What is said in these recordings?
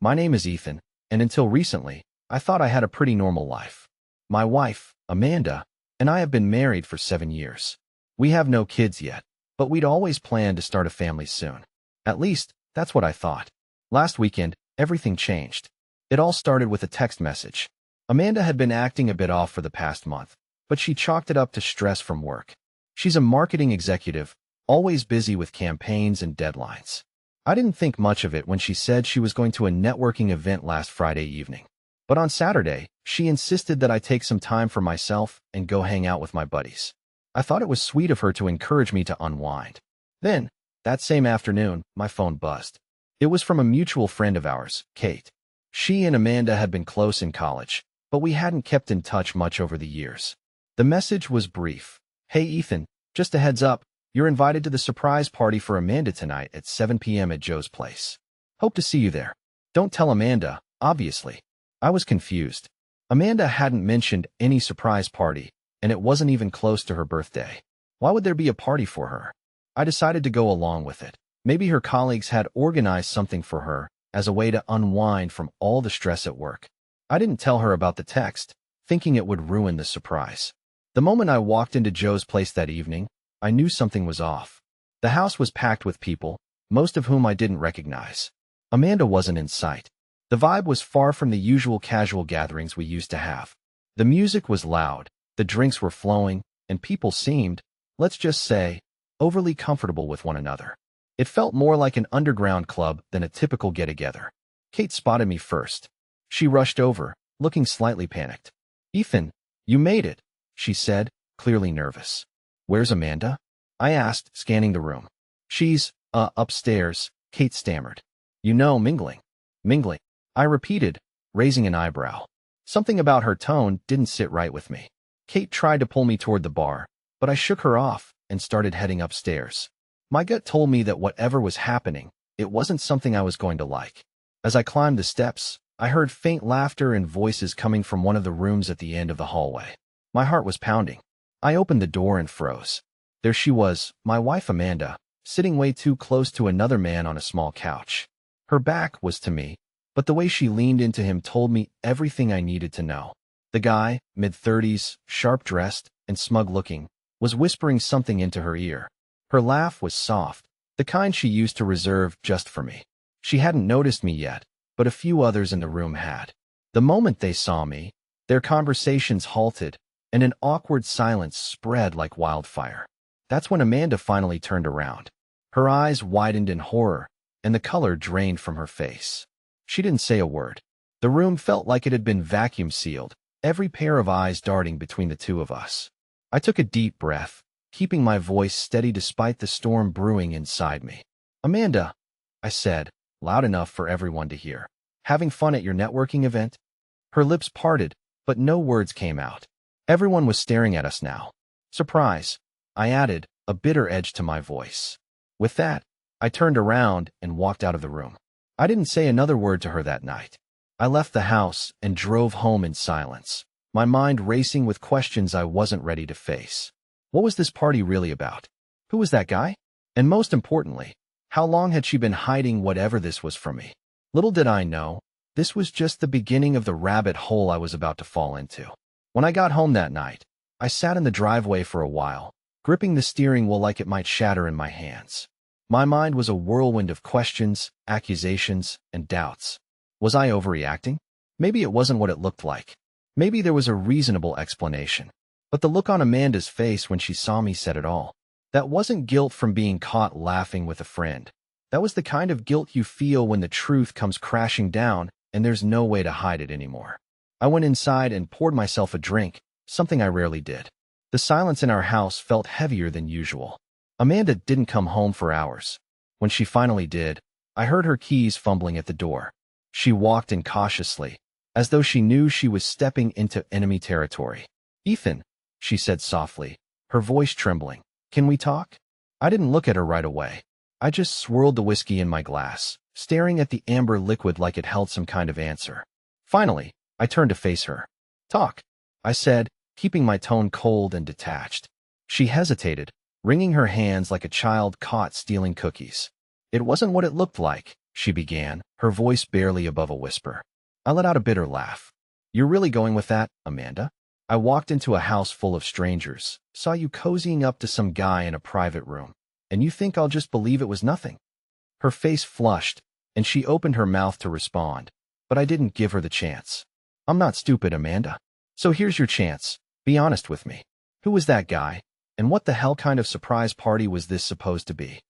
My name is Ethan, and until recently, I thought I had a pretty normal life. My wife, Amanda, and I have been married for 7 years. We have no kids yet, but we'd always planned to start a family soon. At least, that's what I thought. Last weekend, everything changed. It all started with a text message. Amanda had been acting a bit off for the past month, but she chalked it up to stress from work. She's a marketing executive, always busy with campaigns and deadlines. I didn't think much of it when she said she was going to a networking event last Friday evening. But on Saturday, she insisted that I take some time for myself and go hang out with my buddies. I thought it was sweet of her to encourage me to unwind. Then, that same afternoon, my phone buzzed. It was from a mutual friend of ours, Kate. She and Amanda had been close in college, but we hadn't kept in touch much over the years. The message was brief. Hey Ethan, just a heads up, you're invited to the surprise party for Amanda tonight at 7 p.m. at Joe's place. Hope to see you there. Don't tell Amanda, obviously. I was confused. Amanda hadn't mentioned any surprise party, and it wasn't even close to her birthday. Why would there be a party for her? I decided to go along with it. Maybe her colleagues had organized something for her as a way to unwind from all the stress at work. I didn't tell her about the text, thinking it would ruin the surprise. The moment I walked into Joe's place that evening, I knew something was off. The house was packed with people, most of whom I didn't recognize. Amanda wasn't in sight. The vibe was far from the usual casual gatherings we used to have. The music was loud, the drinks were flowing, and people seemed, let's just say, overly comfortable with one another. It felt more like an underground club than a typical get-together. Kate spotted me first. She rushed over, looking slightly panicked. Ethan, you made it, she said, clearly nervous. Where's Amanda? I asked, scanning the room. She's, upstairs, Kate stammered. You know, mingling. Mingling, I repeated, raising an eyebrow. Something about her tone didn't sit right with me. Kate tried to pull me toward the bar, but I shook her off and started heading upstairs. My gut told me that whatever was happening, it wasn't something I was going to like. As I climbed the steps, I heard faint laughter and voices coming from one of the rooms at the end of the hallway. My heart was pounding. I opened the door and froze. There she was, my wife Amanda, sitting way too close to another man on a small couch. Her back was to me, but the way she leaned into him told me everything I needed to know. The guy, mid-30s, sharp-dressed, and smug-looking, was whispering something into her ear. Her laugh was soft, the kind she used to reserve just for me. She hadn't noticed me yet, but a few others in the room had. The moment they saw me, their conversations halted, and an awkward silence spread like wildfire. That's when Amanda finally turned around. Her eyes widened in horror, and the color drained from her face. She didn't say a word. The room felt like it had been vacuum-sealed, every pair of eyes darting between the two of us. I took a deep breath, keeping my voice steady despite the storm brewing inside me. Amanda, I said, loud enough for everyone to hear. Having fun at your networking event? Her lips parted, but no words came out. Everyone was staring at us now. Surprise, I added, a bitter edge to my voice. With that, I turned around and walked out of the room. I didn't say another word to her that night. I left the house and drove home in silence, my mind racing with questions I wasn't ready to face. What was this party really about? Who was that guy? And most importantly, how long had she been hiding whatever this was from me? Little did I know, this was just the beginning of the rabbit hole I was about to fall into. When I got home that night, I sat in the driveway for a while, gripping the steering wheel like it might shatter in my hands. My mind was a whirlwind of questions, accusations, and doubts. Was I overreacting? Maybe it wasn't what it looked like. Maybe there was a reasonable explanation. But the look on Amanda's face when she saw me said it all. That wasn't guilt from being caught laughing with a friend. That was the kind of guilt you feel when the truth comes crashing down and there's no way to hide it anymore. I went inside and poured myself a drink, something I rarely did. The silence in our house felt heavier than usual. Amanda didn't come home for hours. When she finally did, I heard her keys fumbling at the door. She walked in cautiously, as though she knew she was stepping into enemy territory. Ethan, she said softly, her voice trembling. Can we talk? I didn't look at her right away. I just swirled the whiskey in my glass, staring at the amber liquid like it held some kind of answer. Finally, I turned to face her. Talk, I said, keeping my tone cold and detached. She hesitated, wringing her hands like a child caught stealing cookies. It wasn't what it looked like, she began, her voice barely above a whisper. I let out a bitter laugh. You're really going with that, Amanda? I walked into a house full of strangers, saw you cozying up to some guy in a private room, and you think I'll just believe it was nothing? Her face flushed, and she opened her mouth to respond, but I didn't give her the chance. I'm not stupid, Amanda. So here's your chance. Be honest with me. Who was that guy, and what the hell kind of surprise party was this supposed to be?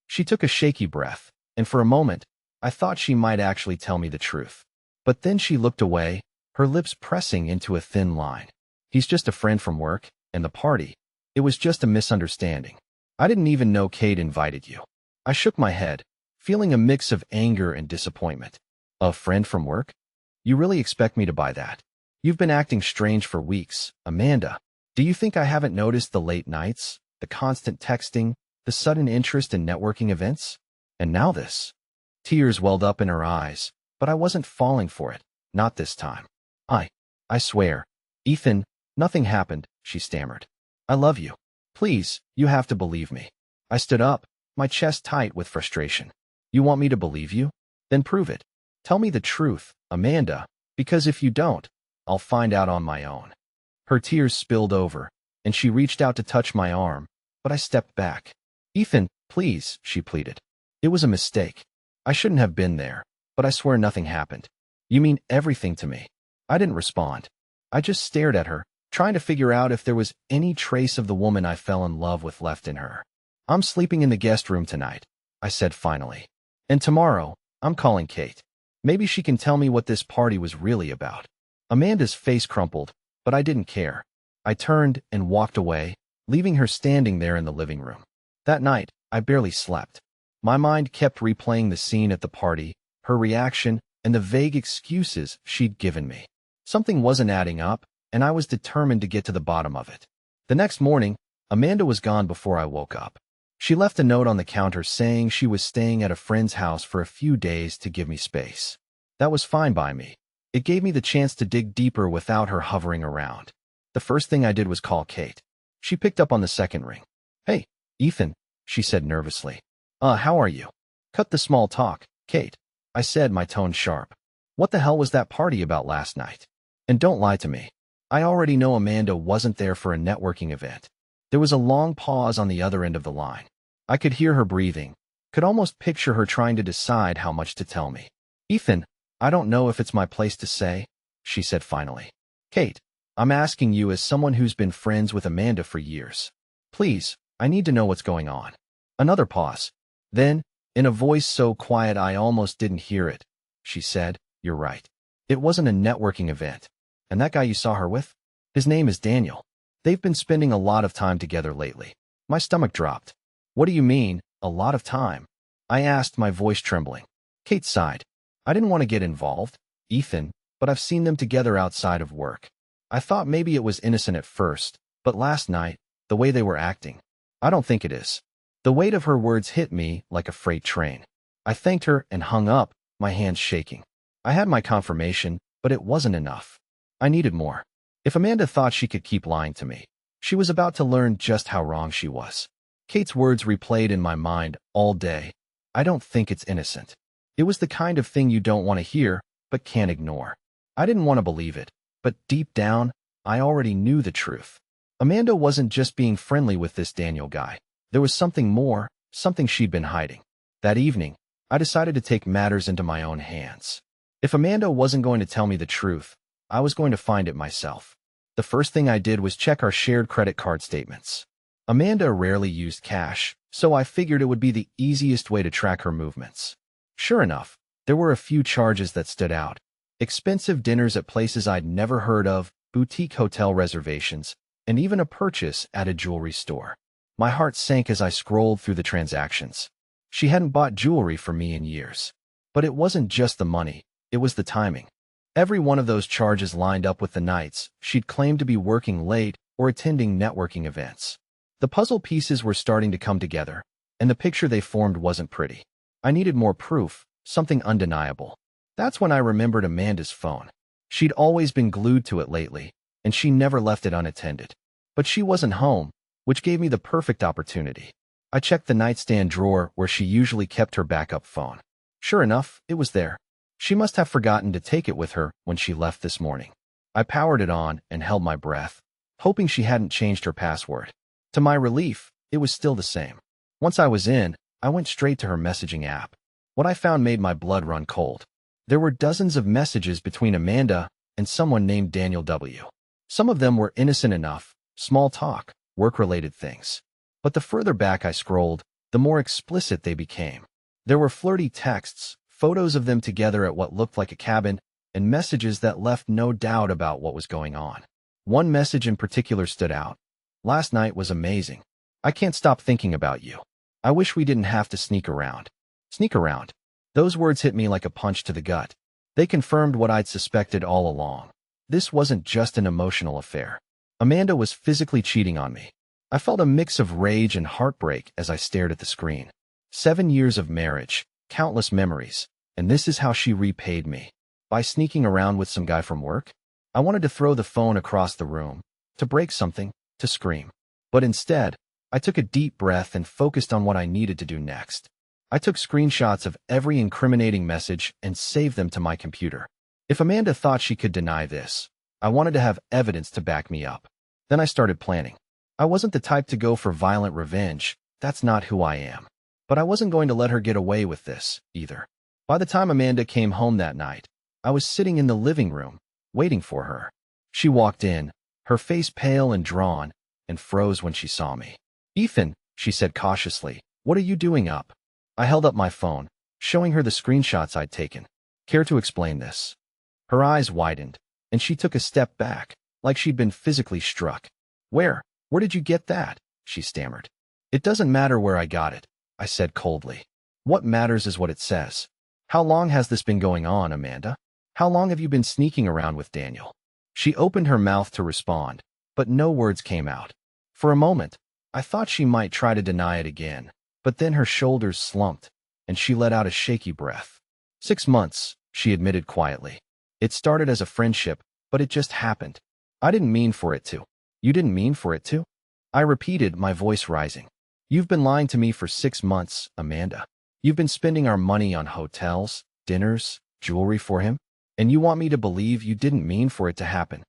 She took a shaky breath, and for a moment, I thought she might actually tell me the truth. But then she looked away, her lips pressing into a thin line. He's just a friend from work, and the party. It was just a misunderstanding. I didn't even know Kate invited you. I shook my head, feeling a mix of anger and disappointment. A friend from work? You really expect me to buy that? You've been acting strange for weeks, Amanda. Do you think I haven't noticed the late nights, the constant texting, the sudden interest in networking events? And now this. Tears welled up in her eyes, but I wasn't falling for it, not this time. I swear. Ethan, nothing happened, she stammered. I love you. Please, you have to believe me. I stood up, my chest tight with frustration. You want me to believe you? Then prove it. Tell me the truth, Amanda, because if you don't, I'll find out on my own. Her tears spilled over, and she reached out to touch my arm, but I stepped back. Ethan, please, she pleaded. It was a mistake. I shouldn't have been there, but I swear nothing happened. You mean everything to me. I didn't respond. I just stared at her, trying to figure out if there was any trace of the woman I fell in love with left in her. I'm sleeping in the guest room tonight, I said finally. And tomorrow, I'm calling Kate. Maybe she can tell me what this party was really about. Amanda's face crumpled, but I didn't care. I turned and walked away, leaving her standing there in the living room. That night, I barely slept. My mind kept replaying the scene at the party, her reaction, and the vague excuses she'd given me. Something wasn't adding up, and I was determined to get to the bottom of it. The next morning, Amanda was gone before I woke up. She left a note on the counter saying she was staying at a friend's house for a few days to give me space. That was fine by me. It gave me the chance to dig deeper without her hovering around. The first thing I did was call Kate. She picked up on the second ring. Hey, Ethan, she said nervously. How are you? Cut the small talk, Kate, I said, my tone sharp. What the hell was that party about last night? And don't lie to me. I already know Amanda wasn't there for a networking event. There was a long pause on the other end of the line. I could hear her breathing, could almost picture her trying to decide how much to tell me. Ethan, I don't know if it's my place to say, she said finally. Kate, I'm asking you as someone who's been friends with Amanda for years. Please, I need to know what's going on. Another pause. Then, in a voice so quiet I almost didn't hear it, she said, You're right. It wasn't a networking event. And that guy you saw her with? His name is Daniel. They've been spending a lot of time together lately. My stomach dropped. What do you mean, a lot of time? I asked, my voice trembling. Kate sighed. I didn't want to get involved, Ethan, but I've seen them together outside of work. I thought maybe it was innocent at first, but last night, the way they were acting, I don't think it is. The weight of her words hit me like a freight train. I thanked her and hung up, my hands shaking. I had my confirmation, but it wasn't enough. I needed more. If Amanda thought she could keep lying to me, she was about to learn just how wrong she was. Kate's words replayed in my mind all day. I don't think it's innocent. It was the kind of thing you don't want to hear, but can't ignore. I didn't want to believe it, but deep down, I already knew the truth. Amanda wasn't just being friendly with this Daniel guy. There was something more, something she'd been hiding. That evening, I decided to take matters into my own hands. If Amanda wasn't going to tell me the truth, I was going to find it myself. The first thing I did was check our shared credit card statements. Amanda rarely used cash, so I figured it would be the easiest way to track her movements. Sure enough, there were a few charges that stood out. Expensive dinners at places I'd never heard of, boutique hotel reservations, and even a purchase at a jewelry store. My heart sank as I scrolled through the transactions. She hadn't bought jewelry for me in years. But it wasn't just the money, it was the timing. Every one of those charges lined up with the nights she'd claimed to be working late or attending networking events. The puzzle pieces were starting to come together, and the picture they formed wasn't pretty. I needed more proof, something undeniable. That's when I remembered Amanda's phone. She'd always been glued to it lately, and she never left it unattended. But she wasn't home, which gave me the perfect opportunity. I checked the nightstand drawer where she usually kept her backup phone. Sure enough, it was there. She must have forgotten to take it with her when she left this morning. I powered it on and held my breath, hoping she hadn't changed her password. To my relief, it was still the same. Once I was in, I went straight to her messaging app. What I found made my blood run cold. There were dozens of messages between Amanda and someone named Daniel W. Some of them were innocent enough, small talk, work-related things. But the further back I scrolled, the more explicit they became. There were flirty texts, photos of them together at what looked like a cabin, and messages that left no doubt about what was going on. One message in particular stood out. Last night was amazing. I can't stop thinking about you. I wish we didn't have to sneak around. Sneak around. Those words hit me like a punch to the gut. They confirmed what I'd suspected all along. This wasn't just an emotional affair. Amanda was physically cheating on me. I felt a mix of rage and heartbreak as I stared at the screen. 7 years of marriage, countless memories, and this is how she repaid me. By sneaking around with some guy from work? I wanted to throw the phone across the room, to break something, to scream. But instead, I took a deep breath and focused on what I needed to do next. I took screenshots of every incriminating message and saved them to my computer. If Amanda thought she could deny this, I wanted to have evidence to back me up. Then I started planning. I wasn't the type to go for violent revenge. That's not who I am. But I wasn't going to let her get away with this, either. By the time Amanda came home that night, I was sitting in the living room, waiting for her. She walked in, her face pale and drawn, and froze when she saw me. "Ethan," she said cautiously, "what are you doing up?" I held up my phone, showing her the screenshots I'd taken. "Care to explain this?" Her eyes widened, and she took a step back, like she'd been physically struck. Where did you get that?" she stammered. "It doesn't matter where I got it," I said coldly. "What matters is what it says. How long has this been going on, Amanda? How long have you been sneaking around with Daniel?" She opened her mouth to respond, but no words came out. For a moment, I thought she might try to deny it again, but then her shoulders slumped, and she let out a shaky breath. 6 months, she admitted quietly. "It started as a friendship, but it just happened. I didn't mean for it to." "You didn't mean for it to?" I repeated, my voice rising. "You've been lying to me for 6 months, Amanda. You've been spending our money on hotels, dinners, jewelry for him, and you want me to believe you didn't mean for it to happen."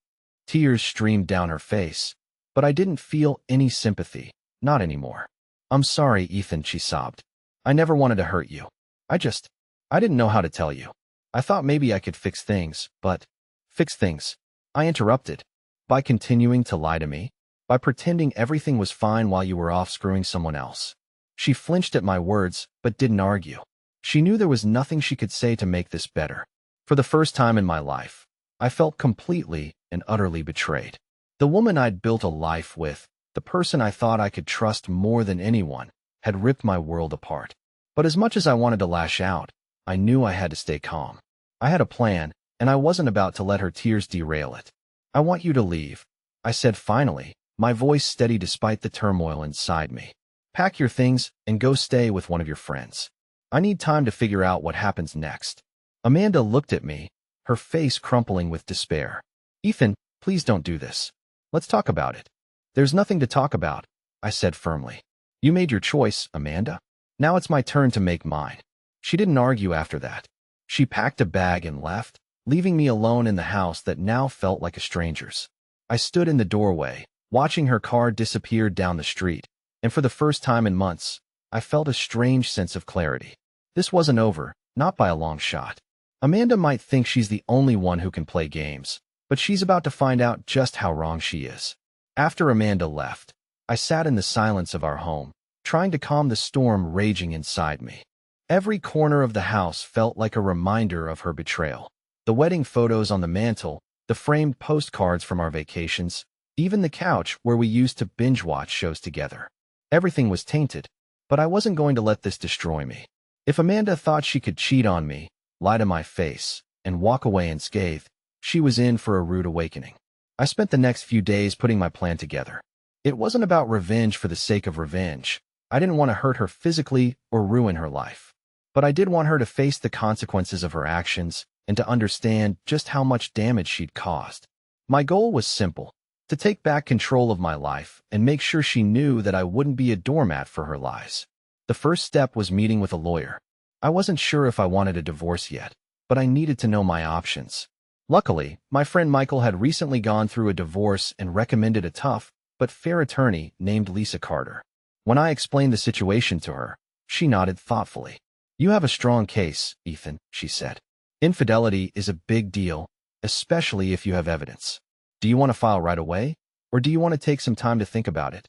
Tears streamed down her face, but I didn't feel any sympathy, not anymore. "I'm sorry, Ethan," she sobbed. "I never wanted to hurt you. I didn't know how to tell you. I thought maybe I could fix things, but..." "Fix things?" I interrupted. "By continuing to lie to me? By pretending everything was fine while you were off screwing someone else?" She flinched at my words, but didn't argue. She knew there was nothing she could say to make this better. For the first time in my life, I felt completely and utterly betrayed. The woman I'd built a life with, the person I thought I could trust more than anyone, had ripped my world apart. But as much as I wanted to lash out, I knew I had to stay calm. I had a plan, and I wasn't about to let her tears derail it. "I want you to leave," I said finally, my voice steady despite the turmoil inside me. "Pack your things and go stay with one of your friends. I need time to figure out what happens next." Amanda looked at me, her face crumpling with despair. "Ethan, please don't do this. Let's talk about it." "There's nothing to talk about," I said firmly. "You made your choice, Amanda. Now it's my turn to make mine." She didn't argue after that. She packed a bag and left, leaving me alone in the house that now felt like a stranger's. I stood in the doorway, watching her car disappear down the street, and for the first time in months, I felt a strange sense of clarity. This wasn't over, not by a long shot. Amanda might think she's the only one who can play games, but she's about to find out just how wrong she is. After Amanda left, I sat in the silence of our home, trying to calm the storm raging inside me. Every corner of the house felt like a reminder of her betrayal. The wedding photos on the mantel, the framed postcards from our vacations, even the couch where we used to binge-watch shows together. Everything was tainted, but I wasn't going to let this destroy me. If Amanda thought she could cheat on me, lie to my face, and walk away unscathed, she was in for a rude awakening. I spent the next few days putting my plan together. It wasn't about revenge for the sake of revenge. I didn't want to hurt her physically or ruin her life. But I did want her to face the consequences of her actions and to understand just how much damage she'd caused. My goal was simple: to take back control of my life and make sure she knew that I wouldn't be a doormat for her lies. The first step was meeting with a lawyer. I wasn't sure if I wanted a divorce yet, but I needed to know my options. Luckily, my friend Michael had recently gone through a divorce and recommended a tough but fair attorney named Lisa Carter. When I explained the situation to her, she nodded thoughtfully. "You have a strong case, Ethan," she said. "Infidelity is a big deal, especially if you have evidence. Do you want to file right away, or do you want to take some time to think about it?"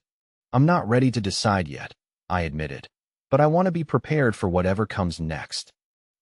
"I'm not ready to decide yet," I admitted, "but I want to be prepared for whatever comes next."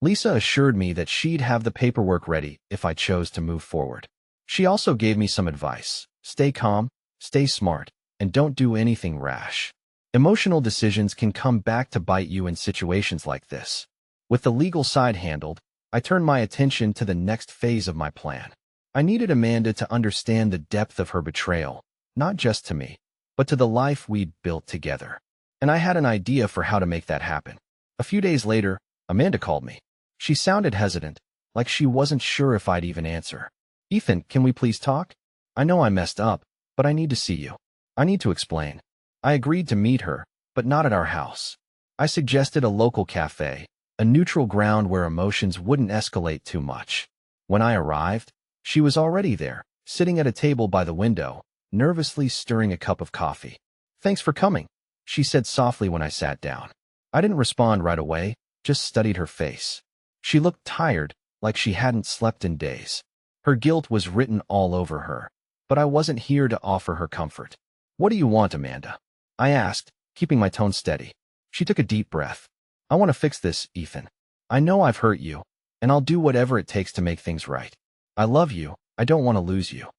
Lisa assured me that she'd have the paperwork ready if I chose to move forward. She also gave me some advice: stay calm, stay smart, and don't do anything rash. Emotional decisions can come back to bite you in situations like this. With the legal side handled, I turned my attention to the next phase of my plan. I needed Amanda to understand the depth of her betrayal, not just to me, but to the life we'd built together. And I had an idea for how to make that happen. A few days later, Amanda called me. She sounded hesitant, like she wasn't sure if I'd even answer. "Ethan, can we please talk? I know I messed up, but I need to see you. I need to explain." I agreed to meet her, but not at our house. I suggested a local cafe, a neutral ground where emotions wouldn't escalate too much. When I arrived, she was already there, sitting at a table by the window, nervously stirring a cup of coffee. "Thanks for coming," she said softly when I sat down. I didn't respond right away, just studied her face. She looked tired, like she hadn't slept in days. Her guilt was written all over her, but I wasn't here to offer her comfort. "What do you want, Amanda?" I asked, keeping my tone steady. She took a deep breath. "I want to fix this, Ethan. I know I've hurt you, and I'll do whatever it takes to make things right. I love you. I don't want to lose you."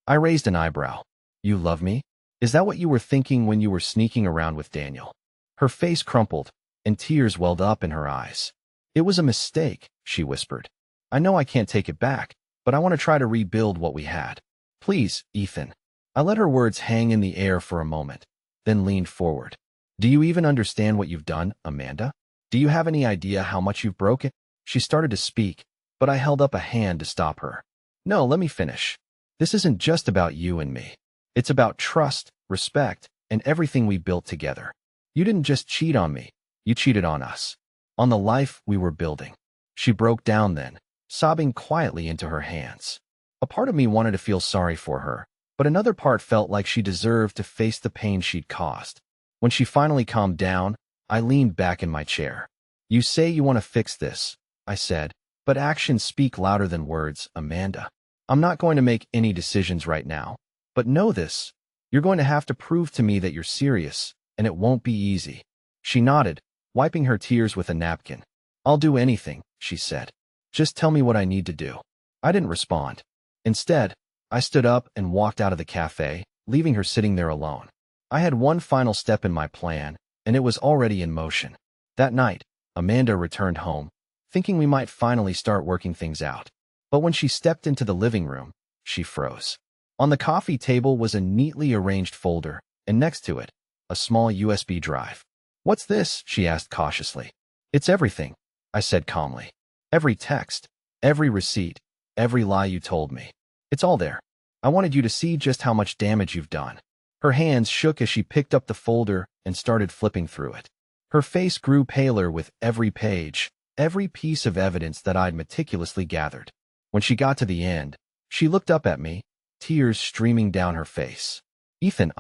I raised an eyebrow. "You love me? Is that what you were thinking when you were sneaking around with Daniel?" Her face crumpled, and tears welled up in her eyes. "It was a mistake," she whispered. "I know I can't take it back, but I want to try to rebuild what we had. Please, Ethan." I let her words hang in the air for a moment, then leaned forward. "Do you even understand what you've done, Amanda? Do you have any idea how much you've broken?" She started to speak, but I held up a hand to stop her. "No, let me finish. This isn't just about you and me. It's about trust, respect, and everything we built together. You didn't just cheat on me, you cheated on us, on the life we were building." She broke down then, sobbing quietly into her hands. A part of me wanted to feel sorry for her, but another part felt like she deserved to face the pain she'd caused. When she finally calmed down, I leaned back in my chair. "You say you want to fix this," I said, "but actions speak louder than words, Amanda. I'm not going to make any decisions right now, but know this: you're going to have to prove to me that you're serious, and it won't be easy." She nodded, wiping her tears with a napkin. "I'll do anything," she said. "Just tell me what I need to do." I didn't respond. Instead, I stood up and walked out of the cafe, leaving her sitting there alone. I had one final step in my plan, and it was already in motion. That night, Amanda returned home, thinking we might finally start working things out. But when she stepped into the living room, she froze. On the coffee table was a neatly arranged folder, and next to it, a small USB drive. "What's this?" she asked cautiously. "It's everything," I said calmly. "Every text, every receipt, every lie you told me. It's all there. I wanted you to see just how much damage you've done." Her hands shook as she picked up the folder and started flipping through it. Her face grew paler with every page, every piece of evidence that I'd meticulously gathered. When she got to the end, she looked up at me, tears streaming down her face. "Ethan,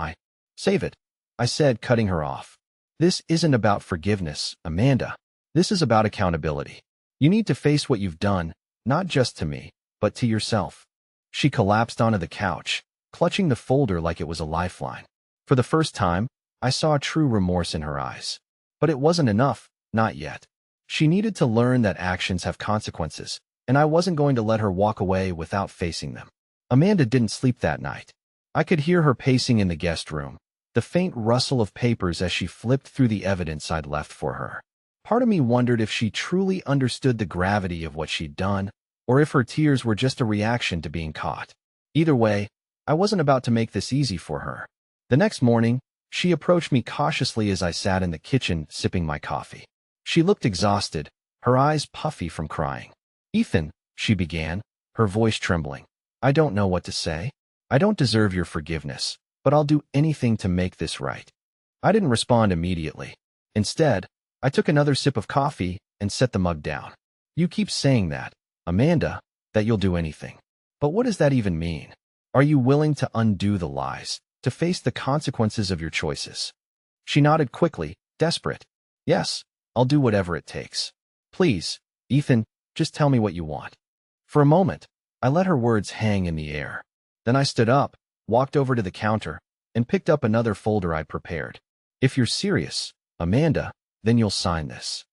Save it," I said, cutting her off. "This isn't about forgiveness, Amanda. This is about accountability. You need to face what you've done, not just to me, but to yourself." She collapsed onto the couch, clutching the folder like it was a lifeline. For the first time, I saw true remorse in her eyes. But it wasn't enough, not yet. She needed to learn that actions have consequences, and I wasn't going to let her walk away without facing them. Amanda didn't sleep that night. I could hear her pacing in the guest room, the faint rustle of papers as she flipped through the evidence I'd left for her. Part of me wondered if she truly understood the gravity of what she'd done, or if her tears were just a reaction to being caught. Either way, I wasn't about to make this easy for her. The next morning, she approached me cautiously as I sat in the kitchen sipping my coffee. She looked exhausted, her eyes puffy from crying. "Ethan," she began, her voice trembling, "I don't know what to say. I don't deserve your forgiveness, but I'll do anything to make this right." I didn't respond immediately. Instead, I took another sip of coffee and set the mug down. You keep saying that, Amanda, that you'll do anything. But what does that even mean? Are you willing to undo the lies, to face the consequences of your choices? She nodded quickly, desperate. Yes, I'll do whatever it takes. Please, Ethan, just tell me what you want. For a moment, I let her words hang in the air. Then I stood up, walked over to the counter, and picked up another folder I'd prepared. If you're serious, Amanda, then you'll sign this.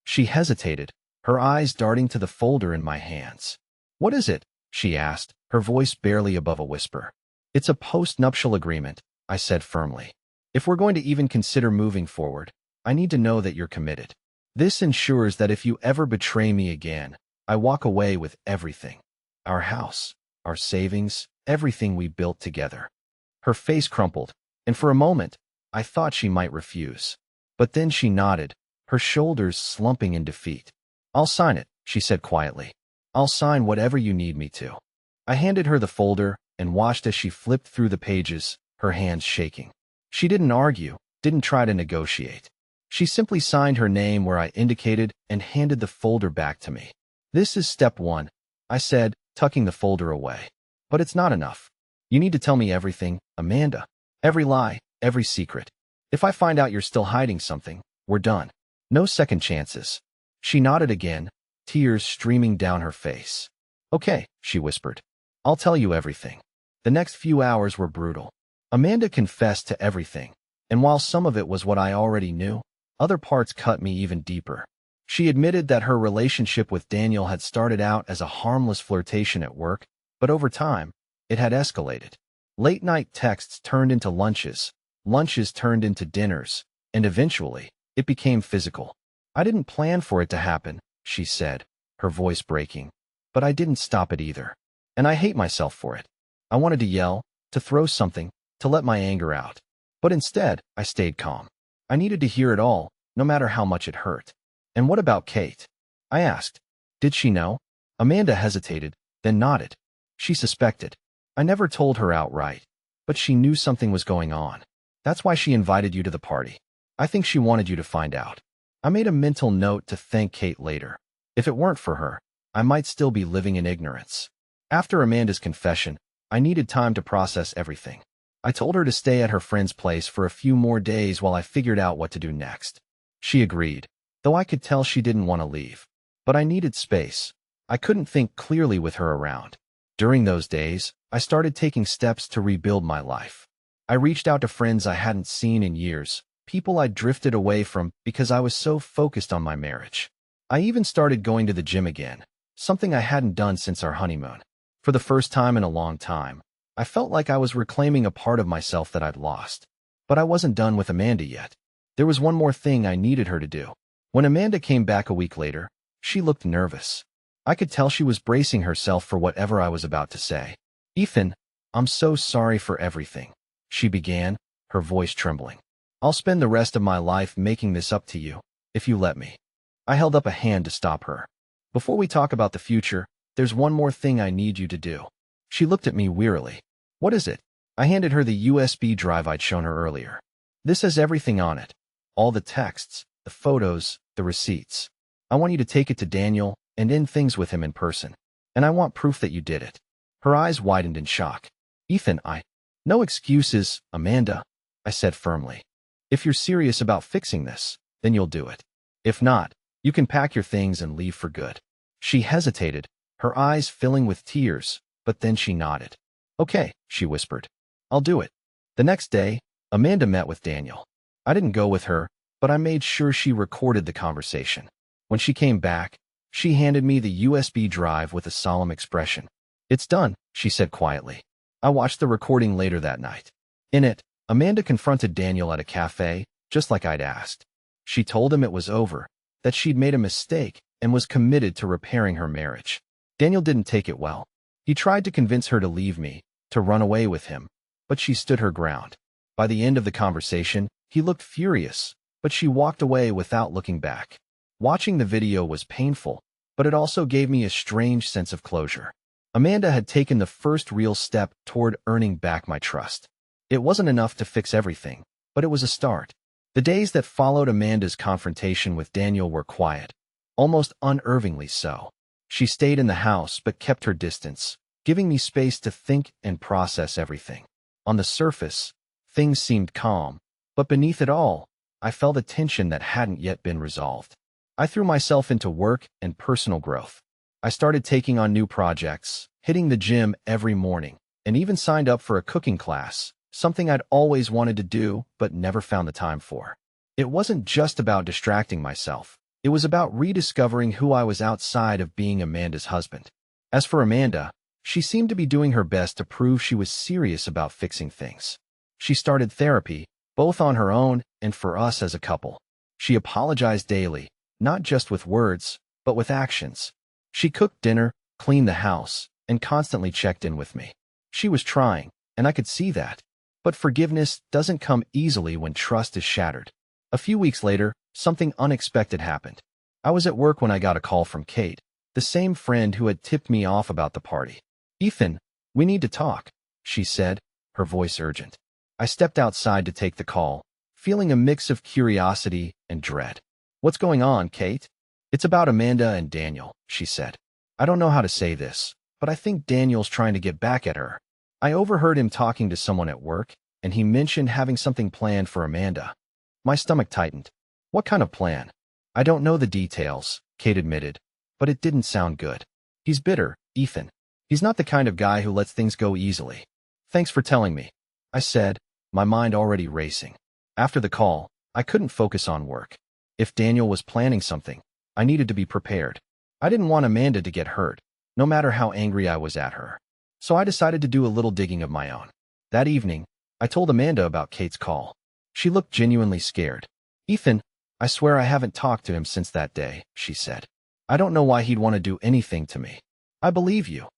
She hesitated, her eyes darting to the folder in my hands. What is it? She asked, her voice barely above a whisper. It's a post-nuptial agreement, I said firmly. If we're going to even consider moving forward, I need to know that you're committed. This ensures that if you ever betray me again, I walk away with everything. Our house, our savings, everything we built together. Her face crumpled, and for a moment, I thought she might refuse. But then she nodded, her shoulders slumping in defeat. I'll sign it, she said quietly. I'll sign whatever you need me to. I handed her the folder and watched as she flipped through the pages, her hands shaking. She didn't argue, didn't try to negotiate. She simply signed her name where I indicated and handed the folder back to me. This is step one, I said, tucking the folder away. But it's not enough. You need to tell me everything, Amanda. Every lie, every secret. If I find out you're still hiding something, we're done. No second chances. She nodded again, tears streaming down her face. Okay, she whispered. I'll tell you everything. The next few hours were brutal. Amanda confessed to everything, and while some of it was what I already knew, other parts cut me even deeper. She admitted that her relationship with Daniel had started out as a harmless flirtation at work, but over time, it had escalated. Late-night texts turned into lunches, lunches turned into dinners, and eventually, it became physical. I didn't plan for it to happen, she said, her voice breaking. But I didn't stop it either. And I hate myself for it. I wanted to yell, to throw something, to let my anger out. But instead, I stayed calm. I needed to hear it all, no matter how much it hurt. And what about Kate? I asked. Did she know? Amanda hesitated, then nodded. She suspected. I never told her outright, but she knew something was going on. That's why she invited you to the party. I think she wanted you to find out. I made a mental note to thank Kate later. If it weren't for her, I might still be living in ignorance. After Amanda's confession, I needed time to process everything. I told her to stay at her friend's place for a few more days while I figured out what to do next. She agreed, though I could tell she didn't want to leave. But I needed space. I couldn't think clearly with her around. During those days, I started taking steps to rebuild my life. I reached out to friends I hadn't seen in years, people I'd drifted away from because I was so focused on my marriage. I even started going to the gym again, something I hadn't done since our honeymoon. For the first time in a long time, I felt like I was reclaiming a part of myself that I'd lost. But I wasn't done with Amanda yet. There was one more thing I needed her to do. When Amanda came back a week later, she looked nervous. I could tell she was bracing herself for whatever I was about to say. Ethan, I'm so sorry for everything, she began, her voice trembling. I'll spend the rest of my life making this up to you, if you let me. I held up a hand to stop her. Before we talk about the future, there's one more thing I need you to do. She looked at me wearily. What is it? I handed her the USB drive I'd shown her earlier. This has everything on it. All the texts, the photos, the receipts. I want you to take it to Daniel and end things with him in person. And I want proof that you did it. Her eyes widened in shock. Ethan, No excuses, Amanda, I said firmly. If you're serious about fixing this, then you'll do it. If not, you can pack your things and leave for good. She hesitated, her eyes filling with tears, but then she nodded. Okay, she whispered. I'll do it. The next day, Amanda met with Daniel. I didn't go with her, but I made sure she recorded the conversation. When she came back, she handed me the USB drive with a solemn expression. It's done, she said quietly. I watched the recording later that night. In it, Amanda confronted Daniel at a cafe, just like I'd asked. She told him it was over, that she'd made a mistake and was committed to repairing her marriage. Daniel didn't take it well. He tried to convince her to leave me, to run away with him, but she stood her ground. By the end of the conversation, he looked furious, but she walked away without looking back. Watching the video was painful, but it also gave me a strange sense of closure. Amanda had taken the first real step toward earning back my trust. It wasn't enough to fix everything, but it was a start. The days that followed Amanda's confrontation with Daniel were quiet. almost unnervingly so. She stayed in the house but kept her distance, giving me space to think and process everything. On the surface, things seemed calm, but beneath it all, I felt a tension that hadn't yet been resolved. I threw myself into work and personal growth. I started taking on new projects, hitting the gym every morning, and even signed up for a cooking class, something I'd always wanted to do but never found the time for. It wasn't just about distracting myself. It was about rediscovering who I was outside of being Amanda's husband. As for Amanda, she seemed to be doing her best to prove she was serious about fixing things. She started therapy, both on her own and for us as a couple. She apologized daily, not just with words, but with actions. She cooked dinner, cleaned the house, and constantly checked in with me. She was trying, and I could see that. But forgiveness doesn't come easily when trust is shattered. A few weeks later, something unexpected happened. I was at work when I got a call from Kate, the same friend who had tipped me off about the party. "Ethan, we need to talk," she said, her voice urgent. I stepped outside to take the call, feeling a mix of curiosity and dread. "What's going on, Kate?" "It's about Amanda and Daniel," she said. "I don't know how to say this, but I think Daniel's trying to get back at her. I overheard him talking to someone at work, and he mentioned having something planned for Amanda." My stomach tightened. "What kind of plan?" "I don't know the details," Kate admitted, "but it didn't sound good. He's bitter, Ethan. He's not the kind of guy who lets things go easily." "Thanks for telling me," I said, my mind already racing. After the call, I couldn't focus on work. If Daniel was planning something, I needed to be prepared. I didn't want Amanda to get hurt, no matter how angry I was at her. So I decided to do a little digging of my own. That evening, I told Amanda about Kate's call. She looked genuinely scared. "Ethan, I swear I haven't talked to him since that day," she said. "I don't know why he'd want to do anything to me." "I believe you,"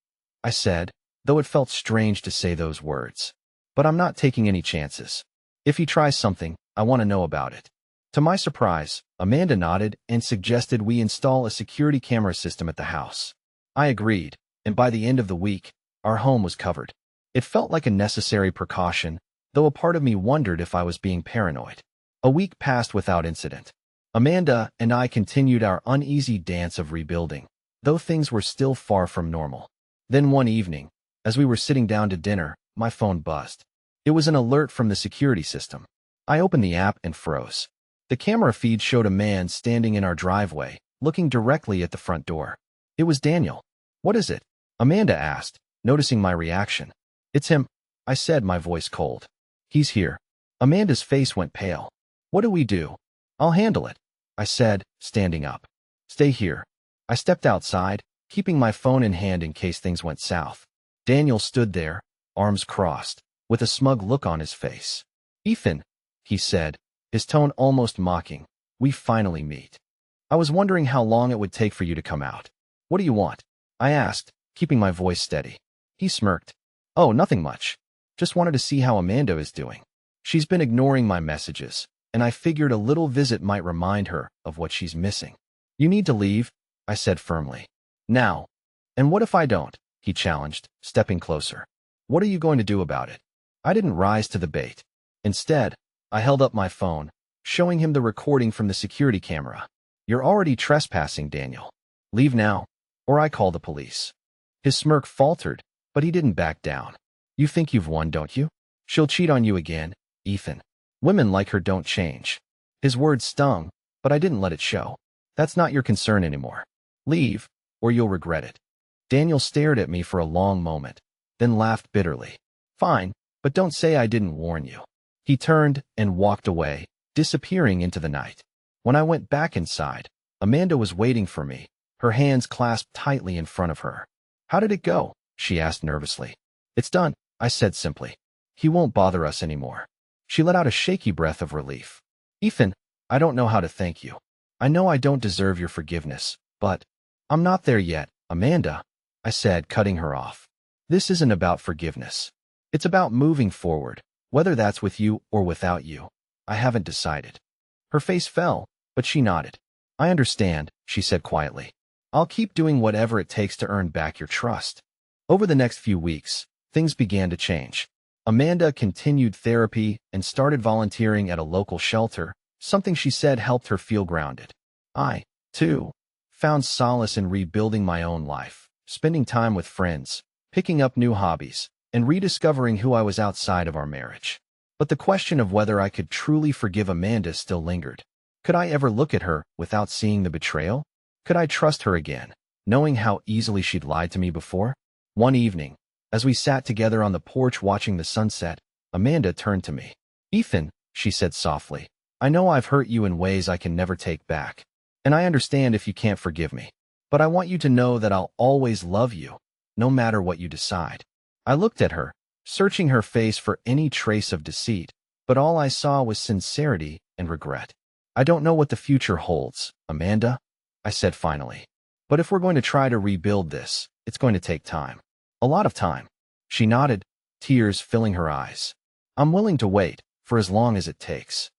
I said, though it felt strange to say those words. "But I'm not taking any chances. If he tries something, I want to know about it." To my surprise, Amanda nodded and suggested we install a security camera system at the house. I agreed, and by the end of the week, our home was covered. It felt like a necessary precaution, though a part of me wondered if I was being paranoid. A week passed without incident. Amanda and I continued our uneasy dance of rebuilding, though things were still far from normal. Then one evening, as we were sitting down to dinner, my phone buzzed. It was an alert from the security system. I opened the app and froze. The camera feed showed a man standing in our driveway, looking directly at the front door. It was Daniel. "What is it?" Amanda asked, noticing my reaction. "It's him," I said, my voice cold. "He's here." Amanda's face went pale. "What do we do?" "I'll handle it," I said, standing up. "Stay here." I stepped outside, keeping my phone in hand in case things went south. Daniel stood there, arms crossed, with a smug look on his face. "Ethan," he said, his tone almost mocking, "we finally meet. I was wondering how long it would take for you to come out." "What do you want?" I asked, keeping my voice steady. He smirked. "Oh, nothing much. Just wanted to see how Amanda is doing. She's been ignoring my messages, and I figured a little visit might remind her of what she's missing." "You need to leave," I said firmly. "Now." "And what if I don't?" he challenged, stepping closer. "What are you going to do about it?" I didn't rise to the bait. Instead, I held up my phone, showing him the recording from the security camera. "You're already trespassing, Daniel. Leave now, or I call the police." His smirk faltered, but he didn't back down. "You think you've won, don't you? She'll cheat on you again, Ethan. Women like her don't change." His words stung, but I didn't let it show. "That's not your concern anymore. Leave, or you'll regret it." Daniel stared at me for a long moment, then laughed bitterly. "Fine, but don't say I didn't warn you." He turned and walked away, disappearing into the night. When I went back inside, Amanda was waiting for me, her hands clasped tightly in front of her. "How did it go?" she asked nervously. "It's done," I said simply. "He won't bother us anymore." She let out a shaky breath of relief. "Ethan, I don't know how to thank you. I know I don't deserve your forgiveness, but I'm not there yet, Amanda," I said, cutting her off. "This isn't about forgiveness. It's about moving forward, whether that's with you or without you. I haven't decided." Her face fell, but she nodded. "I understand," she said quietly. "I'll keep doing whatever it takes to earn back your trust." Over the next few weeks, things began to change. Amanda continued therapy and started volunteering at a local shelter, something she said helped her feel grounded. I, too, found solace in rebuilding my own life, spending time with friends, picking up new hobbies, and rediscovering who I was outside of our marriage. But the question of whether I could truly forgive Amanda still lingered. Could I ever look at her without seeing the betrayal? Could I trust her again, knowing how easily she'd lied to me before? One evening, as we sat together on the porch watching the sunset, Amanda turned to me. "Ethan," she said softly, "I know I've hurt you in ways I can never take back. And I understand if you can't forgive me. But I want you to know that I'll always love you, no matter what you decide." I looked at her, searching her face for any trace of deceit, but all I saw was sincerity and regret. "I don't know what the future holds, Amanda," I said finally. "But if we're going to try to rebuild this, it's going to take time. A lot of time." She nodded, tears filling her eyes. "I'm willing to wait, for as long as it takes."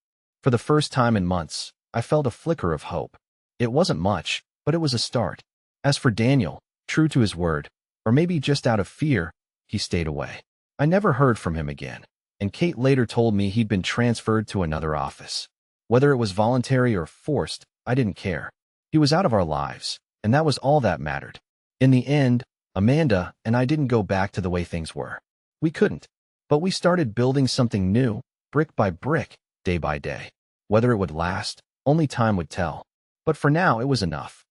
For the first time in months, I felt a flicker of hope. It wasn't much, but it was a start. As for Daniel, true to his word, or maybe just out of fear, he stayed away. I never heard from him again, and Kate later told me he'd been transferred to another office. Whether it was voluntary or forced, I didn't care. He was out of our lives, and that was all that mattered. In the end, Amanda and I didn't go back to the way things were. We couldn't. But we started building something new, brick by brick, day by day. Whether it would last, only time would tell. But for now, it was enough.